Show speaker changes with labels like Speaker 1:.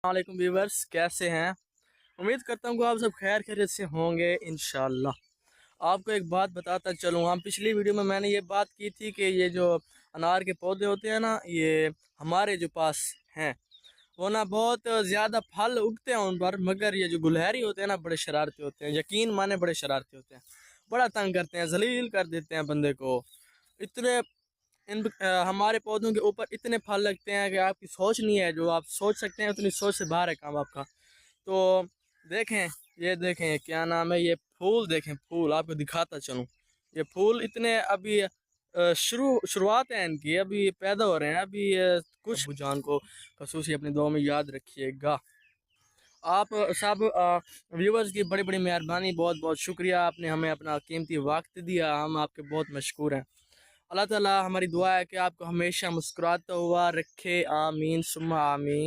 Speaker 1: वालेकुम व्यूवर्स, कैसे हैं। उम्मीद करता हूँ कि आप सब खैर खैरियत से होंगे इंशाल्लाह। आपको एक बात बताता चलूँ, हम पिछली वीडियो में मैंने ये बात की थी कि ये जो अनार के पौधे होते हैं ना, ये हमारे जो पास हैं वो ना बहुत ज़्यादा फल उगते हैं उन पर, मगर ये जो गुलहरी होते हैं ना बड़े शरारती होते हैं। यकीन माने बड़े शरारती होते हैं, बड़ा तंग करते हैं, जलील कर देते हैं बंदे को। इतने हमारे पौधों के ऊपर इतने फल लगते हैं कि आपकी सोच नहीं है, जो आप सोच सकते हैं उतनी सोच से बाहर है काम आपका। तो देखें, ये देखें क्या नाम है, ये फूल देखें, फूल आपको दिखाता चलूँ। ये फूल इतने अभी शुरुआत है इनकी, अभी पैदा हो रहे हैं अभी। कुछ अबू जान को खसूसी अपनी दुआ में याद रखिएगा। आप सब व्यूवर्स की बड़ी बड़ी मेहरबानी, बहुत बहुत शुक्रिया, आपने हमें अपना कीमती वक्त दिया, हम आपके बहुत मशकूर हैं। अल्लाह ताला हमारी दुआ है कि आपको हमेशा मुस्कुराता हुआ रखे, आमीन सुम्मा आमीन।